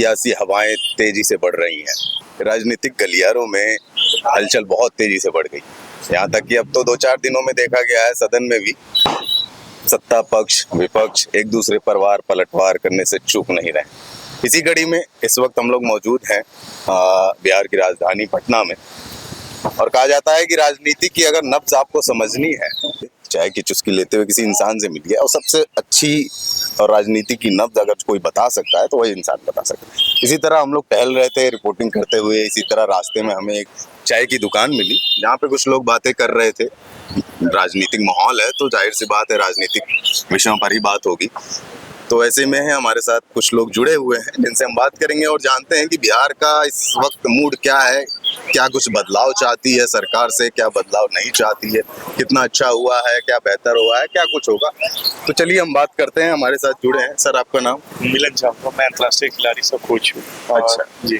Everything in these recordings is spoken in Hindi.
सियासी हवाएं तेजी से बढ़ रही हैं। राजनीतिक गलियारों में हलचल बहुत तेजी से बढ़ गई। यहाँ तक कि अब तो 2-4 दिनों में देखा गया है सदन में भी सत्ता पक्ष विपक्ष एक दूसरे पर वार पलटवार करने से चूक नहीं रहे। इसी कड़ी में इस वक्त हम लोग मौजूद हैं बिहार की राजधानी पटना में, और कहा जाता है कि राजनीति की अगर नब्ज आपको समझनी है, चाय की चुस्की लेते हुए किसी इंसान से मिलिए, और सबसे अच्छी और राजनीति की नब्ज अगर कोई बता सकता है तो वही इंसान बता सकता है। इसी तरह हम लोग टहल रहे थे रिपोर्टिंग करते हुए, इसी तरह रास्ते में हमें एक चाय की दुकान मिली जहाँ पे कुछ लोग बातें कर रहे थे। राजनीतिक माहौल है तो जाहिर सी बात है राजनीतिक विषयों पर ही बात होगी। तो ऐसे में है हमारे साथ कुछ लोग जुड़े हुए हैं जिनसे हम बात करेंगे और जानते हैं कि बिहार का इस वक्त मूड क्या है, क्या कुछ बदलाव चाहती है सरकार से, क्या बदलाव नहीं चाहती है, कितना अच्छा हुआ है, क्या बेहतर हुआ है, क्या कुछ होगा। तो चलिए हम बात करते हैं। हमारे साथ जुड़े हैं सर, आपका नाम? मिलन झा, मैं अंतर्राष्ट्रीय खिलाड़ी सब कोच हूँ। अच्छा जी,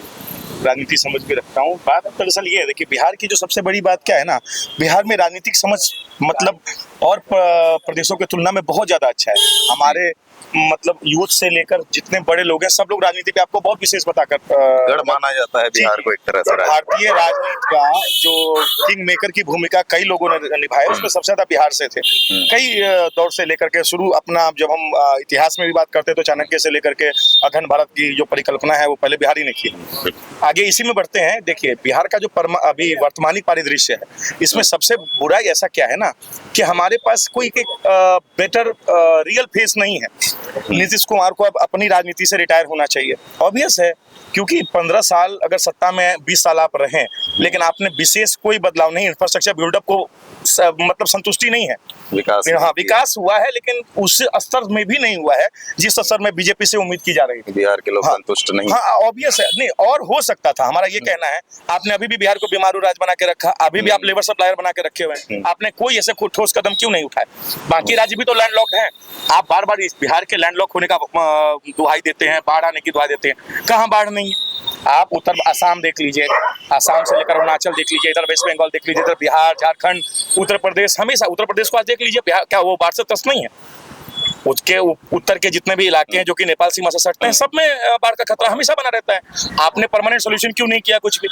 राजनीति समझ के रखता हूँ। बात दरअसल ये है, देखिए बिहार की जो सबसे बड़ी बात क्या है ना, बिहार में राजनीतिक समझ मतलब और प्रदेशों की तुलना में बहुत ज्यादा अच्छा है। हमारे मतलब यूथ से लेकर जितने बड़े लोग हैं सब लोग राजनीति पे आपको बहुत विशेष बताकर गढ़ माना जाता है बिहार को एक तरह से। भारतीय राजनीति का जो किंग मेकर की भूमिका कई लोगों ने निभाई, उसमें सबसे ज्यादा बिहार से थे। कई दौर से लेकर के शुरू अपना, जब हम इतिहास में भी बात करते हैं तो चाणक्य से लेकर के अखंड भारत की जो परिकल्पना है वो पहले बिहार ही ने की। आगे इसी में बढ़ते हैं। देखिए बिहार का जो अभी वर्तमानी परिदृश्य है, इसमें सबसे बुराई ऐसा क्या है ना कि हमारे पास कोई एक बेटर रियल फेस नहीं है। नीतीश कुमार को अब अपनी राजनीति से रिटायर होना चाहिए, ऑब्वियस है, क्योंकि 15 साल अगर सत्ता में 20 साल आप रहें लेकिन आपने विशेष कोई बदलाव नहीं, इंफ्रास्ट्रक्चर बिल्डअप को मतलब संतुष्टि नहीं है। विकास हुआ है लेकिन उस स्तर में भी नहीं हुआ है जिस स्तर में बीजेपी से उम्मीद की जा रही थी। बिहार के लोग संतुष्ट नहीं। हाँ, ऑब्वियस है, नहीं और हो सकता था। हमारा ये कहना है, आपने अभी भी बिहार को बीमारू राज्य बना के रखा, अभी भी आप लेबर सप्लायर बना के रखे हुए हैं। आपने कोई ऐसे ठोस कदम क्यों नहीं उठाए? बाकी राज्य भी तो लैंडलॉक्ड हैं। आप बार बार बिहार के लैंडलॉक होने का दुहाई देते हैं, बाढ़ आने की दुहाई देते हैं। कहाँ बाढ़ नहीं है? आप उत्तर असम देख लीजिए, असम से लेकर अरुणाचल देख लीजिए, इधर वेस्ट बंगाल देख लीजिए, इधर बिहार, झारखंड, उत्तर प्रदेश, हमेशा उत्तर प्रदेश को आज देख लीजिए, बिहार क्या वो बाढ़ से त्रस्त नहीं है? उसके उत्तर के जितने भी इलाके हैं जो कि नेपाल सीमा से सटते हैं, सब में बाढ़ का खतरा हमेशा बना रहता है। आपने परमानेंट सोल्यूशन क्यों नहीं किया कुछ भी?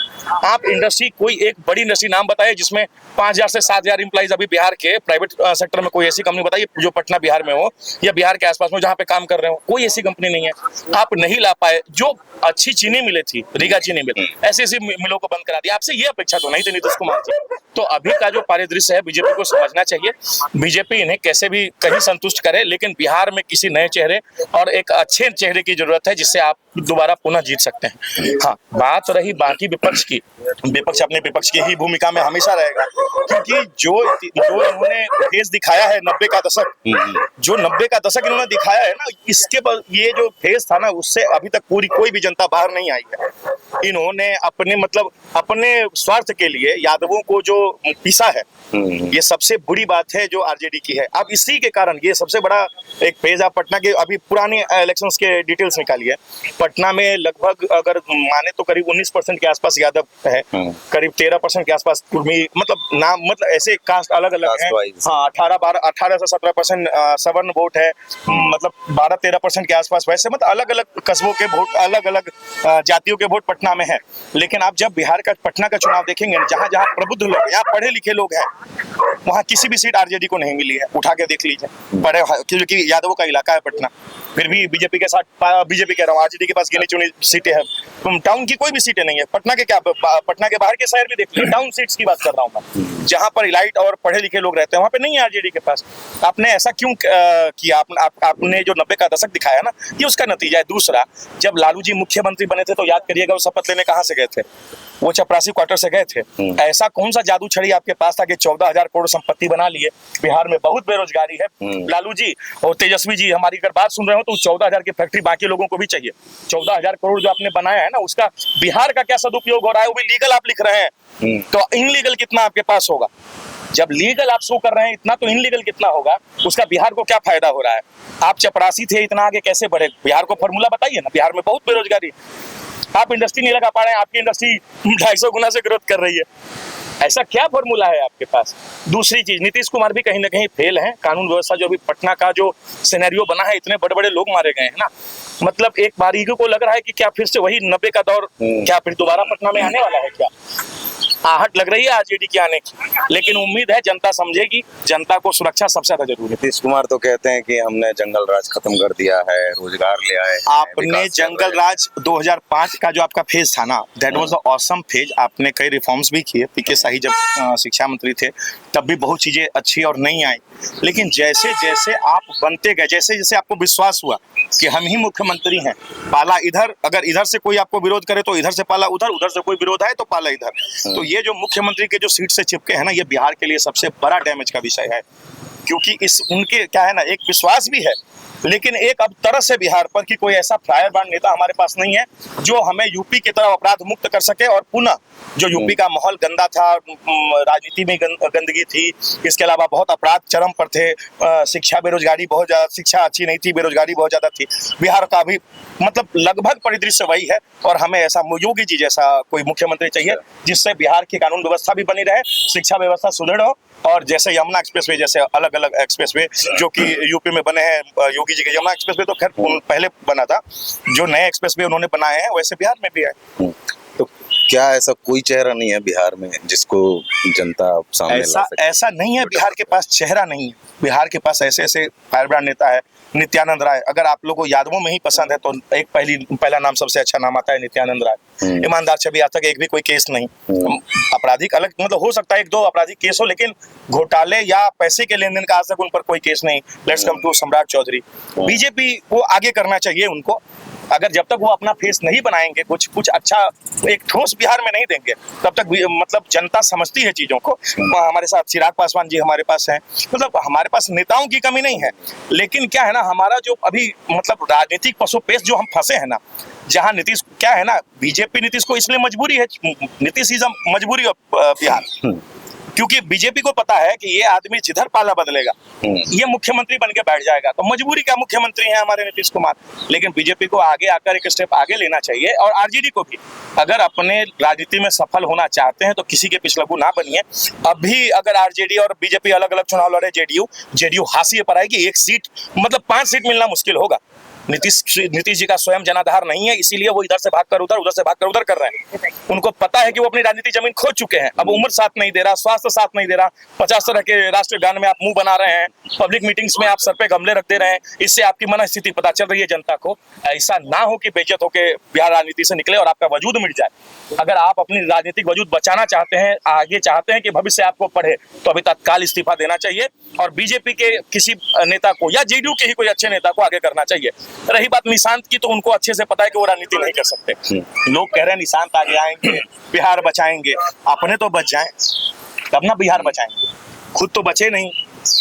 आप इंडस्ट्री, कोई एक बड़ी इंडस्ट्री नाम बताइए जिसमें 5000 से 7000 एम्प्लॉइज अभी बिहार के प्राइवेट सेक्टर में, कोई ऐसी कंपनी बताइए जो पटना बिहार में हो या बिहार के आसपास में जहाँ पे काम कर रहे हो। कोई ऐसी कंपनी नहीं है। आप नहीं ला पाए। जो अच्छी चीनी मिली थी, रीगा चीनी मिल, ऐसी ऐसी मिलों को बंद करा दिया। आपसे ये अपेक्षा तो नहीं थी नीतीश कुमार जी। तो अभी का जो परिदृश्य है बीजेपी को समझना चाहिए। बीजेपी इन्हें कैसे भी कहीं संतुष्ट करे, लेकिन बिहार में किसी नए चेहरे और एक अच्छे चेहरे की जरूरत है जिससे आप दोबारा पुनः जीत सकते हैं। हाँ, बात रही बाकी विपक्ष की, विपक्ष अपने विपक्ष की ही भूमिका में हमेशा रहेगा, क्योंकि जो इन्होंने फेस दिखाया है 90 का दशक, जो 90 का दशक इन्होंने दिखाया है ना, इसके ये जो फेस था ना, उससे अभी तक पूरी कोई भी जनता बाहर नहीं आई है। इन्होंने अपने स्वार्थ के लिए यादवों को जो पीसा है, ये सबसे बुरी बात है जो आरजेडी की है। अब इसी के कारण ये सबसे बड़ा एक फेज, आप पटना के अभी पुराने इलेक्शंस के डिटेल्स निकालिए। पटना में लगभग अगर माने तो करीब 19% के आसपास यादव है, करीब 13% के आसपास कुर्मी, मतलब ऐसे कास्ट अलग अलग है। हाँ, 18 से 17% सवर्ण वोट है, मतलब 12-13% के आसपास। वैसे मतलब अलग अलग कस्बों के वोट, अलग अलग जातियों के वोट पटना में है। लेकिन आप जब बिहार का पटना का चुनाव देखेंगे, जहाँ जहाँ प्रबुद्ध लोग या पढ़े लिखे लोग हैं, वहाँ किसी भी सीट आरजेडी को नहीं मिली है। उठा के देख लीजिए, बड़े, क्योंकि यादवों का इलाका है पटना, फिर भी बीजेपी के साथ, बीजेपी कह रहा हूँ, आरजेडी के पास गिनी चुनी सीटें हैं। टाउन की कोई भी सीटें नहीं है। पटना के क्या, पटना के बाहर के शहर भी देख लीजिए, टाउन सीट्स की बात कर रहा हूँ मैं, जहाँ पर इलाइट और पढ़े लिखे लोग रहते हैं, वहाँ पे नहीं है आरजेडी के पास। आपने ऐसा क्यों किया? आपने जो 90 का दशक दिखाया ना, ये उसका नतीजा है। दूसरा, जब लालू जी मुख्यमंत्री बने थे तो याद करिएगा वो शपथ लेने कहाँ से गए थे? वो चपरासी क्वार्टर से गए थे। ऐसा कौन सा जादू छड़ी आपके पास था कि 14,000 करोड़ संपत्ति बना लिए? बिहार में बहुत बेरोजगारी है। लालू जी और तेजस्वी जी हमारी अगर बात सुन रहे हो तो 14,000 की फैक्ट्री बाकी लोगों को भी चाहिए। 14,000 करोड़ जो आपने बनाया है ना, उसका बिहार का क्या सदुपयोग हो रहा है? वो भी लीगल आप लिख रहे हैं, तो इनलीगल कितना आपके पास होगा? जब लीगल आप शो कर रहे हैं इतना, तो इनलीगल कितना होगा? उसका बिहार को क्या फायदा हो रहा है? आप चपरासी थे, इतना आगे कैसे बढ़े? बिहार को फॉर्मूला बताइए ना। बिहार में बहुत बेरोजगारी, आप इंडस्ट्री नहीं लगा पा रहे हैं, आपकी इंडस्ट्री 250 गुना से ग्रोथ कर रही है। ऐसा क्या फॉर्मूला है आपके पास? दूसरी चीज, नीतीश कुमार भी कहीं ना कहीं फेल है। कानून व्यवस्था जो अभी पटना का जो सिनेरियो बना है, इतने बड़े बड़े लोग मारे गए हैं ना, मतलब एक बारीकी को लग रहा है कि क्या फिर से वही 90 का दौर क्या फिर दोबारा पटना में आने वाला है क्या? आहट लग रही है आरजेडी के आने की, लेकिन उम्मीद है जनता समझेगी। जनता को सुरक्षा सबसे ज्यादा जरूरी है। नीतीश कुमार तो कहते हैं कि हमने जंगल राज खत्म कर दिया है, रोजगार ले आए हैं, आपने विकास कर जंगल रहे हैं। राज 2005 का जो आपका फेज था ना, that was the awesome phase. आपने कई रिफॉर्म्स भी किए। पीके शाही जब शिक्षा मंत्री थे तब भी बहुत चीजें अच्छी और नई आई, लेकिन जैसे जैसे आप बनते गए, जैसे जैसे आपको विश्वास हुआ कि हम ही मुख्यमंत्री हैं, पाला इधर, अगर इधर से कोई आपको विरोध करे तो इधर से पाला उधर, उधर से कोई विरोध आए तो पाला इधर। तो ये जो मुख्यमंत्री के जो सीट से चिपके हैं ना, ये बिहार के लिए सबसे बड़ा डैमेज का विषय है, क्योंकि इस उनके क्या है ना, एक विश्वास भी है, लेकिन एक अब तरस है बिहार पर कि कोई ऐसा फायरब्रांड नेता हमारे पास नहीं है जो हमें यूपी की तरह अपराध मुक्त कर सके। और पुनः जो यूपी का माहौल गंदा था, राजनीति में गंदगी थी, इसके अलावा बहुत अपराध चरम पर थे, शिक्षा बेरोजगारी बहुत ज्यादा, शिक्षा अच्छी नहीं थी, बेरोजगारी बहुत ज्यादा थी। बिहार का भी मतलब लगभग परिदृश्य वही है, और हमें ऐसा योगी जी जैसा कोई मुख्यमंत्री चाहिए जिससे बिहार की कानून व्यवस्था भी बनी रहे, शिक्षा व्यवस्था सुदृढ़ हो, और जैसे यमुना एक्सप्रेसवे जैसे अलग अलग एक्सप्रेसवे जो कि यूपी में बने हैं, योगी जी के यमुना एक्सप्रेसवे तो खैर पहले बना था, जो नए एक्सप्रेसवे उन्होंने बनाए हैं वैसे बिहार में भी है। तो क्या ऐसा कोई चेहरा नहीं है बिहार में जिसको जनता सामने ला ऐसा सके? ऐसा नहीं है, बिहार के पास चेहरा नहीं है। बिहार के पास ऐसे ऐसे फायरब्रांड नेता है। नित्यानंद राय, अगर आप लोगों को यादवों में ही पसंद है तो एक पहला नाम सबसे अच्छा नाम आता है नित्यानंद राय। ईमानदार छवि, आज तक एक भी कोई केस नहीं, आपराधिक अलग मतलब हो सकता है एक दो आपराधिक केस हो, लेकिन घोटाले या पैसे के लेन देन का आज तक उन पर कोई केस नहीं। लेट्स कम टू सम्राट चौधरी। बीजेपी को आगे करना चाहिए उनको, अगर जब तक वो अपना फेस नहीं बनाएंगे, कुछ अच्छा एक ठोस बिहार में नहीं देंगे, तब तक मतलब जनता समझती है चीजों को। हमारे साथ चिराग पासवान जी हमारे पास हैं, मतलब हमारे पास नेताओं की कमी नहीं है, लेकिन क्या है ना, हमारा जो अभी मतलब राजनीतिक पशुपेश जो हम फंसे हैं ना, जहां नीतीश क्या है ना, बीजेपी नीतीश को इसलिए मजबूरी है, नीतीश इज मजबूरी ऑफ बिहार, क्योंकि बीजेपी को पता है कि ये आदमी जिधर पाला बदलेगा ये मुख्यमंत्री बन के बैठ जाएगा। तो मजबूरी का मुख्यमंत्री है हमारे नीतीश कुमार, लेकिन बीजेपी को आगे आकर एक स्टेप आगे लेना चाहिए। और आरजेडी को भी, अगर अपने राजनीति में सफल होना चाहते हैं तो किसी के पिछलगू ना बनिए। अभी अगर आरजेडी और बीजेपी अलग अलग चुनाव लड़े, जेडीयू हाशिए पर आएगी, एक सीट मतलब 5 सीट मिलना मुश्किल होगा। नीतीश जी का स्वयं जनाधार नहीं है, इसीलिए वो इधर से भागकर उधर, उधर से भागकर उधर कर रहे हैं। उनको पता है कि वो अपनी राजनीतिक जमीन खो चुके हैं। अब उम्र साथ नहीं दे रहा, स्वास्थ्य साथ नहीं दे रहा, 50 तरह के राष्ट्रीय गान में आप मुंह बना रहे हैं, पब्लिक मीटिंग्स में आप सर पे गमले रख दे रहे हैं, इससे आपकी मन स्थिति पता चल रही है जनता को। ऐसा ना हो कि बेइज्जत होकर बिहार राजनीति से निकले और आपका वजूद मिट जाए। अगर आप अपनी राजनीतिक वजूद बचाना चाहते हैं, आगे चाहते हैं कि भविष्य आपको पढ़े, तो अभी तत्काल इस्तीफा देना चाहिए और बीजेपी के किसी नेता को या जेडीयू के ही कोई अच्छे नेता को आगे करना चाहिए। रही बात निशांत की, तो उनको अच्छे से पता है कि वो राजनीति नहीं कर सकते। लोग कह रहे हैं निशांत आगे आएंगे, बिहार बचाएंगे, अपने तो बच जाएं तब ना बिहार बचाएंगे, खुद तो बचे नहीं।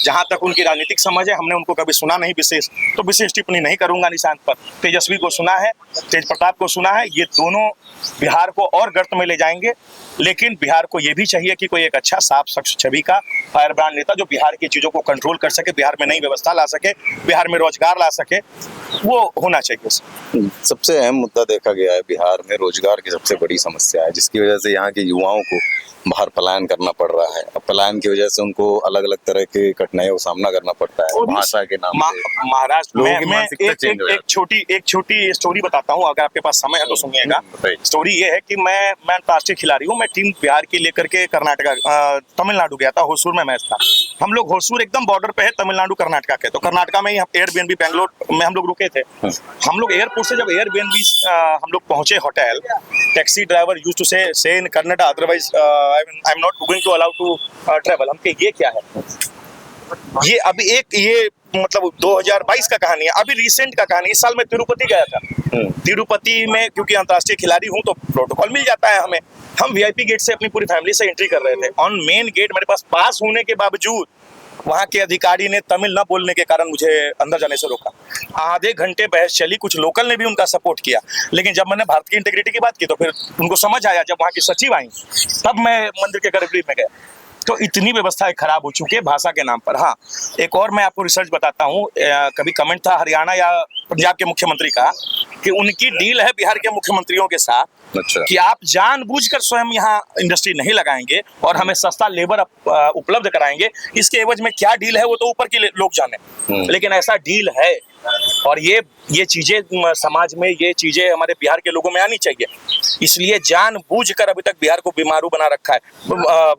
जहां तक उनकी राजनीतिक समझ है, हमने उनको कभी सुना नहीं विशेष, तो विशेष टिप्पणी नहीं करूंगा निशांत पर। तेजस्वी को सुना है, तेज प्रताप को सुना है, ये दोनों बिहार को और गर्त में ले जाएंगे। लेकिन बिहार को ये भी चाहिए कि कोई एक अच्छा साफ स्वच्छ छवि का फायरब्रांड नेता जो बिहार की चीजों को कंट्रोल कर सके, बिहार में नई व्यवस्था ला सके, बिहार में रोजगार ला सके, वो होना चाहिए। सबसे अहम मुद्दा देखा गया है बिहार में, रोजगार की सबसे बड़ी समस्या है, जिसकी वजह से यहाँ के युवाओं को बाहर पलायन करना पड़ रहा है। अब पलायन की वजह से उनको अलग अलग तरह के कठिनाइयों का सामना करना पड़ता है, भाषा के नाम से। महाराष्ट्र लोगों की में मानसिकता चेंज हो जाती है। एक छोटी स्टोरी बताता हूँ, अगर आपके पास समय है तो सुनिएगा। स्टोरी ये है कि मैं अंतर्राष्ट्रीय खिलाड़ी हूँ, मैं टीम बिहार की लेकर के कर्नाटका तमिलनाडु गया था, होसूर में मैच था। हम लोग होसूर एकदम बॉर्डर पे है तमिलनाडु कर्नाटका के, तो कर्नाटका में ही एयरबीएनबी बेंगलोर में हम लोग रुके थे। हम लोग एयरपोर्ट से जब एयरबीएनबी हम लोग पहुंचे hotel, taxi driver used to say in Kannada, otherwise I am not going to allow to travel. हम कहे ये क्या है, ये अभी ये मतलब 2022 का कहानी है, अभी रिसेंट का कहानी। इस साल मैं तिरुपति गया था। तिरुपति में क्योंकि अंतर्राष्ट्रीय खिलाड़ी हूं तो प्रोटोकॉल मिल जाता है हमें। हम वीआईपी गेट से अपनी पूरी फैमिली से एंट्री कर रहे थे। ऑन मेन गेट मेरे पास पास होने के बावजूद वहां के अधिकारी ने तमिल न बोलने के कारण मुझे अंदर जाने से रोका। आधे घंटे बहस चली, कुछ लोकल ने भी उनका सपोर्ट किया, लेकिन जब मैंने भारत की इंटीग्रिटी की बात की तो फिर उनको समझ आया। जब वहां की सचिव आई तब मैं मंदिर के गर्भगृह में गया। तो इतनी व्यवस्थाएं खराब हो चुकी है भाषा के नाम पर। हाँ, एक और मैं आपको रिसर्च बताता हूँ। कभी कमेंट था हरियाणा या पंजाब के मुख्यमंत्री का कि उनकी डील है बिहार के मुख्यमंत्रियों के साथ, अच्छा। कि आप जानबूझकर स्वयं यहाँ इंडस्ट्री नहीं लगाएंगे और हमें सस्ता लेबर उपलब्ध कराएंगे। इसके एवज में क्या डील है वो तो ऊपर के लोग जाने, लेकिन ऐसा डील है। और ये चीजें समाज में, ये चीजें हमारे बिहार के लोगों में आनी चाहिए। इसलिए जानबूझकर अभी तक बिहार को बीमारू बना रखा है।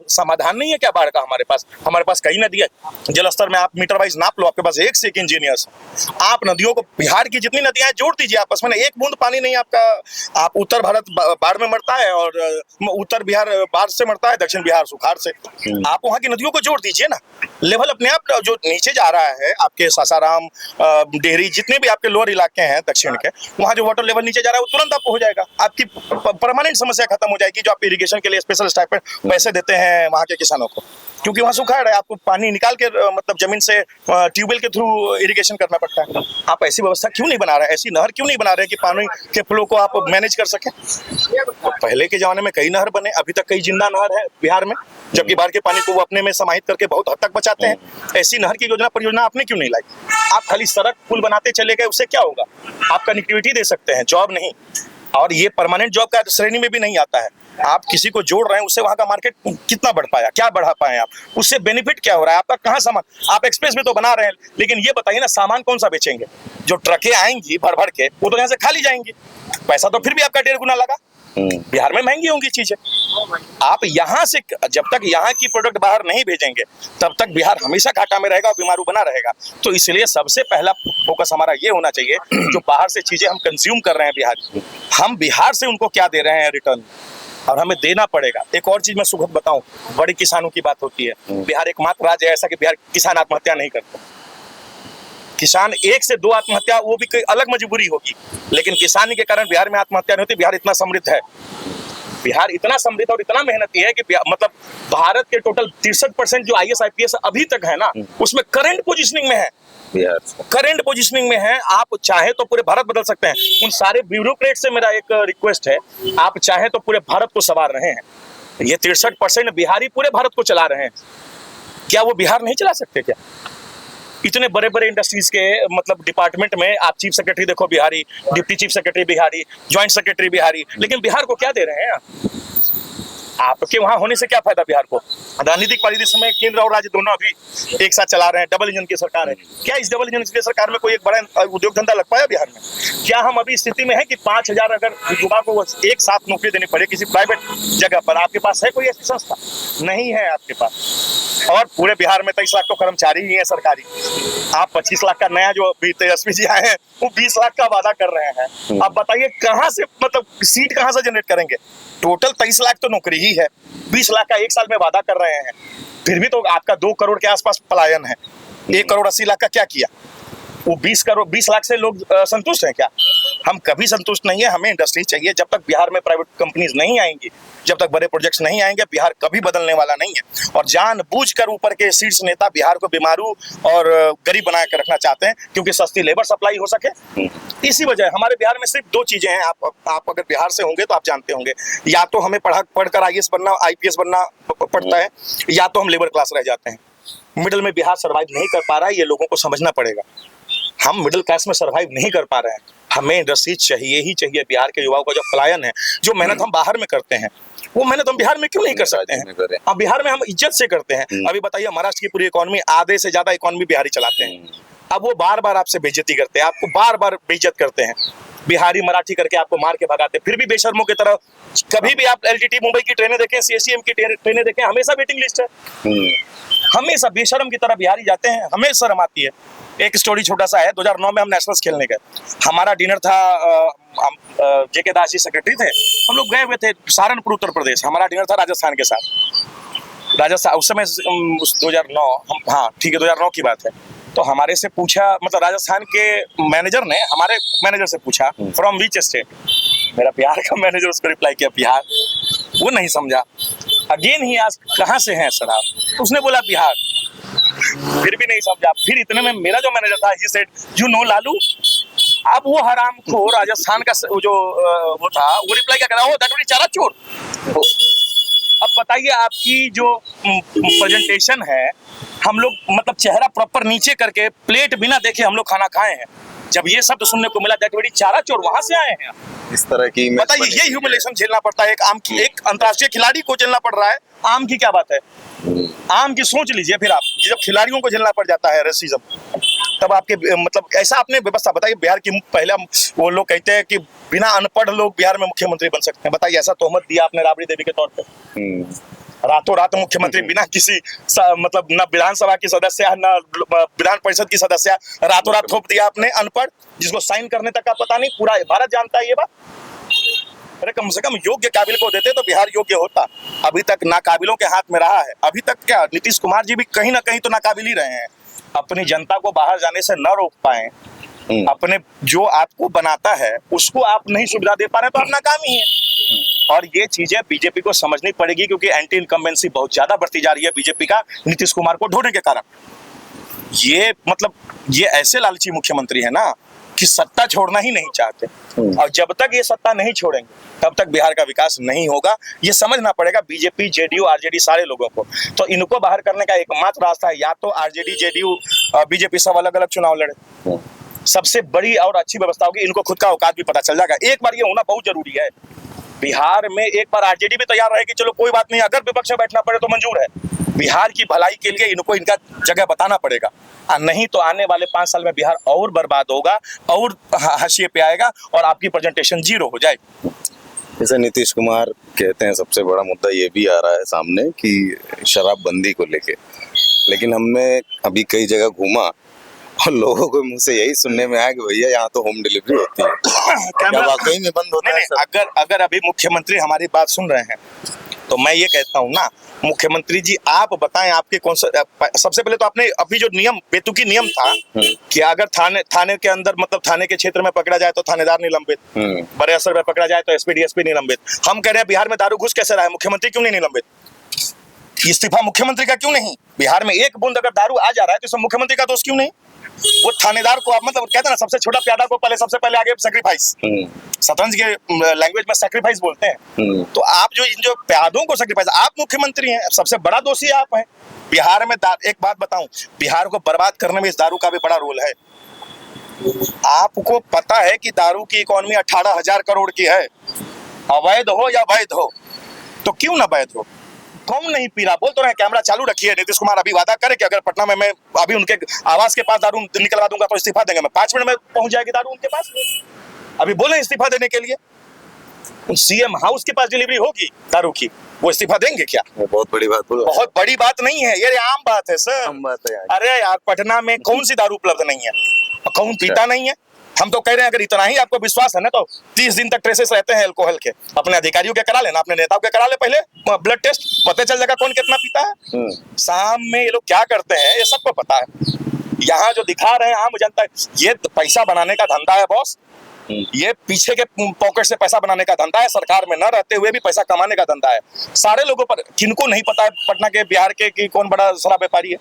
समाधान नहीं है क्या बाढ़ का? हमारे पास कई नदी है, जलस्तर में आप मीटर वाइज नाप लो, आपके पास एक से एक इंजीनियर्स। आप नदियों को, बिहार की जितनी नदियां जोड़ दीजिए आपस में, एक बूंद पानी नहीं आपका। आप उत्तर भारत बाढ़ में मरता है और उत्तर बिहार बाढ़ से मरता है, दक्षिण बिहार सुखाड़ से। आप वहां की नदियों को जोड़ दीजिए ना, लेवल अपने आप जो नीचे जा रहा है। आपके सासाराम, डेहरी, जितने भी आपके लोअर इलाके हैं दक्षिण के, वहां जो वाटर लेवल नीचे जा रहा है वो तुरंत आपको हो जाएगा। आपकी परमानेंट समस्या खत्म हो जाएगी। जो आप इरिगेशन के लिए स्पेशल स्टाइपेंड पैसे देते हैं वहां के किसानों को, क्योंकि वहां सुखाड़ है, आपको पानी निकाल के मतलब जमीन से ट्यूबवेल के थ्रू इरिगेशन करना पड़ता है। आप ऐसी व्यवस्था क्यों नहीं बना रहे? ऐसी नहर क्यों नहीं बना रहे कि पानी के फ्लो को आप मैनेज कर सके? तो पहले के जमाने में कई नहर बने, अभी तक कई जिंदा नहर है बिहार में, जबकि बाढ़ के पानी को वो अपने में समाहित करके बहुत हद तक बचाते हैं। ऐसी नहर की योजना परियोजना आपने क्यों नहीं लाई? आप खाली सड़क पुल बनाते चले गए, उससे क्या होगा? आप कनेक्टिविटी दे सकते हैं, जॉब नहीं। और ये परमानेंट जॉब का श्रेणी में भी नहीं आता है। आप किसी को जोड़ रहे हैं, उससे वहां का मार्केट कितना बढ़ पाया, क्या बढ़ा पाए आप, उससे बेनिफिट क्या हो रहा है आपका? कहाँ सामान, आप एक्सप्रेस भी तो बना रहे हैं, लेकिन ये बताइए ना, सामान कौन सा बेचेंगे? जो ट्रकें आएंगी भर भर के, वो तो यहाँ से खाली जाएंगी, पैसा तो फिर भी आपका 1.5 गुना लगा। बिहार में महंगी होंगी चीजें। आप यहाँ से, जब तक यहाँ की प्रोडक्ट बाहर नहीं भेजेंगे, तब तक बिहार हमेशा घाटा में रहेगा और बीमारू बना रहेगा। तो इसलिए सबसे पहला फोकस हमारा ये होना चाहिए, जो बाहर से चीजें हम कंज्यूम कर रहे हैं बिहार, हम बिहार से उनको क्या दे रहे हैं रिटर्न, और हमें देना पड़ेगा। एक और चीज मैं सुखद बताऊं, बड़े किसानों की बात होती है। बिहार एकमात्र राज्य है ऐसा कि बिहार किसान आत्महत्या नहीं करते। किसान 1 से 2 आत्महत्या, वो भी कोई अलग मजबूरी होगी, लेकिन किसानी के कारण बिहार में आत्महत्या नहीं होती। बिहार इतना समृद्ध है, बिहार इतना समृद्ध और इतना मेहनती है कि मतलब भारत के टोटल 63% जो IAS IPS अभी तक है ना, उसमें करंट पोजीशनिंग में है। करंट पोजीशनिंग में है। आप चाहे तो पूरे भारत बदल सकते हैं। उन सारे ब्यूरोक्रेट से मेरा एक रिक्वेस्ट है, आप चाहे तो पूरे भारत को संवार रहे हैं। ये 63% बिहारी पूरे भारत को चला रहे हैं, क्या वो बिहार नहीं चला सकते क्या? इतने बड़े बड़े इंडस्ट्रीज के मतलब डिपार्टमेंट में आप चीफ सेक्रेटरी देखो Bihari, deputy chief secretary Bihari, joint secretary Bihari, लेकिन बिहार को क्या दे रहे हैं आपके वहां होने से क्या फायदा बिहार को? राजनीतिक परिदृश्य में केंद्र और राज्य दोनों अभी एक साथ चला रहे हैं, डबल इंजन की सरकार है। क्या इस डबल इंजन की सरकार में कोई एक बड़ा उद्योग धंधा लग पाया बिहार में? क्या हम अभी स्थिति में है कि 5,000 अगर युवा को एक साथ नौकरी देनी पड़े किसी प्राइवेट जगह पर? आपके पास है कोई ऐसी संस्था? नहीं है आपके पास। और पूरे बिहार में 23 लाख तो कर्मचारी ही है सरकारी। आप 25 लाख का नया जो तेजस्वी जी आए हैं, वो 20 लाख का वादा कर रहे हैं। आप बताइए कहां से, मतलब सीट कहां से जनरेट करेंगे? टोटल 23 लाख तो नौकरी ही है, 20 लाख का 1 साल में वादा कर रहे हैं, फिर भी तो आपका 2 करोड़ के आसपास पलायन है। 1 करोड़ 80 लाख का क्या किया? वो 20 लाख से लोग संतुष्ट हैं क्या? हम कभी संतुष्ट नहीं है। हमें इंडस्ट्री चाहिए। जब तक बिहार में प्राइवेट कंपनीज नहीं आएंगी, जब तक बड़े प्रोजेक्ट्स नहीं आएंगे, बिहार कभी बदलने वाला नहीं है। और जानबूझकर ऊपर के शीर्ष नेता बिहार को बीमारू और गरीब बना के रखना चाहते हैं, क्योंकि सस्ती लेबर सप्लाई हो सके। इसी वजह हमारे बिहार में सिर्फ 2 चीजें हैं। आप अगर बिहार से होंगे तो आप जानते होंगे, या तो हमें पढ़कर IAS बनना, IPS बनना पड़ता है, या तो हम लेबर क्लास रह जाते हैं। मिडिल में बिहार सर्वाइव नहीं कर पा रहा है, ये लोगों को समझना पड़ेगा। हम मिडिल क्लास में सर्वाइव नहीं कर पा रहे हैं। हमें इंडस्ट्री चाहिए ही चाहिए। बिहार के युवाओं का जो पलायन है, जो मेहनत हम बाहर में करते हैं, वो मेहनत हम बिहार में क्यों नहीं कर सकते हैं? अब बिहार में हम इज्जत से करते हैं। अभी बताइए, महाराष्ट्र की पूरी इकोनॉमी, आधे से ज्यादा इकोनॉमी बिहारी चलाते हैं। अब वो बार बार आपसे बेइज्जती करते हैं, आपको बार बार बेइज्जत करते हैं, बिहारी मराठी करके आपको मार के भगाते हैं। फिर भी बेशर्मों की तरह, कभी भी आप LTT मुंबई की ट्रेनें देखें, CSEM की ट्रेनें देखें, हमेशा वेटिंग लिस्ट है। हमेशा बेशर्म की तरह बिहारी जाते हैं, हमें शर्म आती है। एक स्टोरी छोटा सा है, 2009 में हम नेशनल्स खेलने गए। हमारा डिनर था, JK दास जी सेक्रेटरी थे, हम लोग गए हुए थे सहारनपुर उत्तर प्रदेश। हमारा डिनर था राजस्थान के साथ। राजस्थान उस समय 2009, हाँ ठीक है, 2009 की बात है। तो हमारे से पूछा, मतलब राजस्थान के मैनेजर ने हमारे मैनेजर से पूछा, फ्रॉम विच स्टेट? मेरा बिहार का मैनेजर उसको रिप्लाई किया बिहार। वो नहीं समझा। अगेन ही आज, कहाँ से हैं सर आप? तो उसने बोला बिहार। फिर भी नहीं समझा। फिर इतने में मेरा जो मैनेजर था, he said, you know Lalu? अब वो हराम को राजस्थान का जो वो था, वो रिप्लाई क्या कर रहा, दैट वाज चारा चोर। अब बताइए आपकी जो प्रेजेंटेशन है, हम लोग मतलब चेहरा प्रॉपर नीचे करके प्लेट बिना देखे हम लोग खाना खाए हैं। जब ये शब्द सुनने को मिला दैट बड़ी चारा चोर वहां से आए हैं। इस तरह की image बताइए, बनी ये हुई है। ह्यूमिलेशन झेलना पड़ता है एक अंतर्राष्ट्रीय खिलाड़ी को झेलना पड़ रहा है। आम की क्या बात है, आम की सोच लीजिए फिर आप, जब खिलाड़ियों को झेलना पड़ जाता है रेसिज्म, तब आपके मतलब ऐसा आपने व्यवस्था बताइए। बिहार की पहले वो लोग कहते हैं कि बिना अनपढ़ लोग बिहार में मुख्यमंत्री बन सकते हैं। बताइए, ऐसा तोहमत दिया आपने राबड़ी देवी के तौर पे। रातों रात मुख्यमंत्री बिना किसी मतलब न विधानसभा की सदस्य न विधान परिषद की सदस्य, रातों रात थोप दिया आपने अनपढ़, जिसको साइन करने तक का पता नहीं। पूरा भारत जानता है ये बात। अरे कम से कम योग्य काबिल को देते तो बिहार योग्य होता। अभी तक नाकाबिलों के हाथ में रहा है। अभी तक क्या नीतीश कुमार जी भी कहीं ना कहीं तो नाकाबिल ही रहे हैं। अपनी जनता को बाहर जाने से न रोक पाए, अपने जो आपको बनाता है उसको आप नहीं सुविधा दे पा रहे, तो आप नाकामी है। और ये चीजें बीजेपी को समझनी पड़ेगी, क्योंकि एंटी इनकम्बेंसी बहुत ज्यादा बढ़ती जा रही है बीजेपी का नीतीश कुमार को ढोने के कारण। ये मतलब ये ऐसे लालची मुख्यमंत्री है ना कि सत्ता छोड़ना ही नहीं चाहते, और जब तक ये सत्ता नहीं छोड़ेंगे तब तक बिहार का विकास नहीं होगा। ये समझना पड़ेगा बीजेपी, जेडीयू, आरजेडी सारे लोगों को। तो इनको बाहर करने का एकमात्र रास्ता है, या तो आरजेडी, जेडीयू, बीजेपी सब अलग अलग चुनाव लड़े। सबसे बड़ी और अच्छी व्यवस्था होगी, इनको खुद का औकात भी पता चल जाएगा। एक बार ये होना बहुत जरूरी है बिहार में। एक बार आरजेडी भी तैयार रहेगी, चलो कोई बात नहीं, अगर विपक्ष में बैठना पड़े तो मंजूर है। बिहार की भलाई के लिए इनको इनका जगह बताना पड़ेगा, और नहीं तो आने वाले 5 साल में बिहार और बर्बाद होगा, और हाशिए पे आएगा, और आपकी प्रेजेंटेशन जीरो हो जाएगी। जैसे नीतीश कुमार कहते हैं, सबसे बड़ा मुद्दा ये भी आ रहा है सामने कि शराबबंदी को लेके, लेकिन हमने अभी कई जगह घूमा और लोगों को मुंह से यही सुनने में आया कि भैया यहाँ तो होम डिलीवरी होती है। क्या वाकई में बंद होता है सर? अगर अभी मुख्यमंत्री हमारी बात सुन रहे हैं तो मैं ये कहता हूँ ना, मुख्यमंत्री जी आप बताएं आपके कौन सा, सबसे पहले तो आपने अभी जो नियम, बेतुकी नियम था कि अगर थाने के अंदर मतलब थाने के क्षेत्र में पकड़ा जाए तो थानेदार निलंबित, बड़े असर में पकड़ा जाए तो एसपी डीएसपी निलंबित। हम कह रहे हैं बिहार में दारू घुस कैसे रहा है, मुख्यमंत्री क्यों नहीं निलंबित? इस्तीफा मुख्यमंत्री का क्यों नहीं? बिहार में एक बूंद अगर दारू आ जा रहा है तो इसमें मुख्यमंत्री का दोष क्यों नहीं? वो थानेदार को आप मतलब कहते हैं ना, सबसे छोटा प्यादा को पहले सबसे पहले आगे सैक्रिफाइस, शतरंज के लैंग्वेज में सैक्रिफाइस बोलते हैं। तो आप जो प्यादों को सैक्रिफाइस, आप मुख्यमंत्री हैं, सबसे बड़ा दोषी आप हैं। बिहार में एक बात बताऊं, बिहार को बर्बाद करने में इस दारू का भी बड़ा रोल है। आपको पता है कि दारू की इकोनॉमी 18,000 करोड़ की है। अवैध हो या वैध हो, तो क्यों ना वैध हो, कौन नहीं पी रहा? बोल तो रहे कैमरा चालू रखिए। नीतीश कुमार अभी वादा करे कि अगर पटना में मैं अभी उनके आवास के पास दारू निकलवा दूंगा तो इस्तीफा देंगे। मैं 5 मिनट में पहुंच जाएगी दारू उनके पास। अभी बोले इस्तीफा देने के लिए, सीएम हाउस के पास डिलीवरी होगी दारू की, वो इस्तीफा देंगे क्या? बहुत बड़ी बात बोला। बहुत बड़ी बात नहीं है ये, आम बात है सर। आम बात है यार। अरे यार, पटना में कौन सी दारू उपलब्ध नहीं है, कौन पीता नहीं है? हम तो कह रहे हैं अगर इतना ही आपको विश्वास है ना तो 30 दिन तक ट्रेसेस रहते हैं अल्कोहल के। अपने अधिकारियों के करा लेना, अपने नेताओं के करा ले, पहले ब्लड टेस्ट, पता चल जाएगा कौन कितना पीता है। शाम में ये लोग क्या करते हैं ये सबको पता है। यहाँ जो दिखा रहे हैं आम जनता, ये पैसा बनाने का धंधा है बॉस। ये पीछे के पॉकेट से पैसा बनाने का धंधा है, सरकार में न रहते हुए भी पैसा कमाने का धंधा है सारे लोगों पर। किनको नहीं पता है पटना के, बिहार के कि कौन बड़ा शराब व्यापारी है?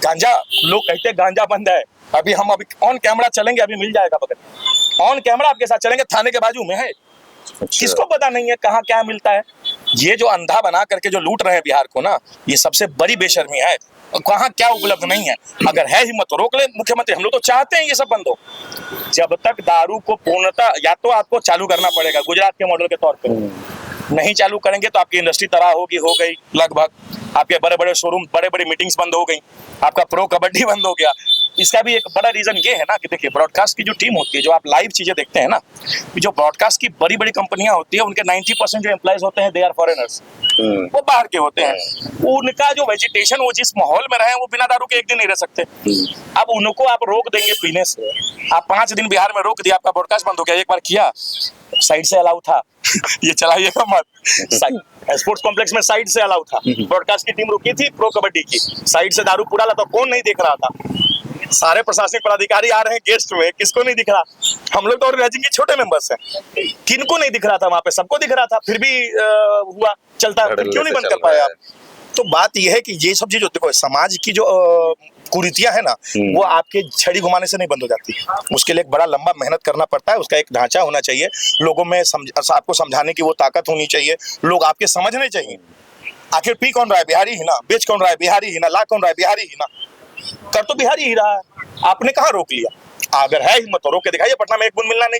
गांजा, लोग कहते हैं गांजा बंद है। अभी हम ऑन कैमरा चलेंगे, अभी मिल जाएगा पकड़, ऑन कैमरा आपके साथ चलेंगे, थाने के बाजू में है। किसको पता नहीं है कहाँ क्या मिलता है? ये जो अंधा बना करके जो लूट रहे हैं बिहार को ना, ये सबसे बड़ी बेशर्मी है। कहाँ क्या उपलब्ध नहीं है, अगर है हिम्मत तो रोक ले मुख्यमंत्री। हम लोग तो चाहते हैं ये सब बंद हो। जब तक दारू को पूर्णतः, या तो आपको चालू करना पड़ेगा गुजरात के मॉडल के तौर पे, नहीं चालू करेंगे तो आपकी इंडस्ट्री तबाह होगी, हो गई लगभग। आपके बड़े बड़े शोरूम, बड़े बड़ी मीटिंग्स बंद हो गई, आपका प्रो कबड्डी बंद हो गया। इसका भी एक बड़ा रीजन ये है ना कि देखिए, ब्रॉडकास्ट की जो टीम होती है, जो आप लाइव चीजें देखते हैं ना, जो ब्रॉडकास्ट की बड़ी बड़ी कंपनियां होती है, उनके 90% जो एम्प्लॉइज होते हैं दे आर फॉरेनर्स, वो बाहर के होते हैं। उनका जो वेजिटेशन, वो जिस माहौल में रहे, वो बिना दारू के एक दिन नहीं रह सकते। अब उनको आप रोक देंगे पीने से। आप 5 दिन बिहार में रोक दिया, आपका ब्रॉडकास्ट बंद हो गया। एक बार किया, साइड से अलाउ था ये चलाइएगा मत। स्पोर्ट्स कॉम्प्लेक्स में साइड से अलाउ था, ब्रॉडकास्ट की टीम रुकी थी प्रो कबड्डी की, साइड से दारू पूरा ला, तो कौन नहीं देख रहा था? सारे प्रशासनिक पदाधिकारी आ रहे हैं गेस्ट में, किसको नहीं दिख रहा? हम लोग तो ऑर्गेनाइजिंग के छोटे मेंबर्स हैं, किनको नहीं दिख रहा था? वहां पे सबको दिख रहा था, फिर भी हुआ चलता, क्यों नहीं बंद कर पाए आप? तो बात यह है कि ये सब चीज, देखो समाज की जो कुरीतियां है ना, वो आपके छड़ी घुमाने से नहीं बंद हो जाती। उसके लिए एक बड़ा लंबा मेहनत करना पड़ता है, उसका एक ढांचा होना चाहिए, लोगों में आपको समझाने की वो ताकत होनी चाहिए, लोग आपके समझने चाहिए। आखिर पी कौन रहा है? बिहारी ही ना। बेच कौन रहा है? बिहारी ही ना। ला कौन रहा है? बिहारी ही ना। कर तो बिहारी ही रहा है, आपने कहाँ रोक लिया? अगर है हिम्मत तो रोक के दिखाइए, पटना में एक बूंद मिलना नहीं चाहिए।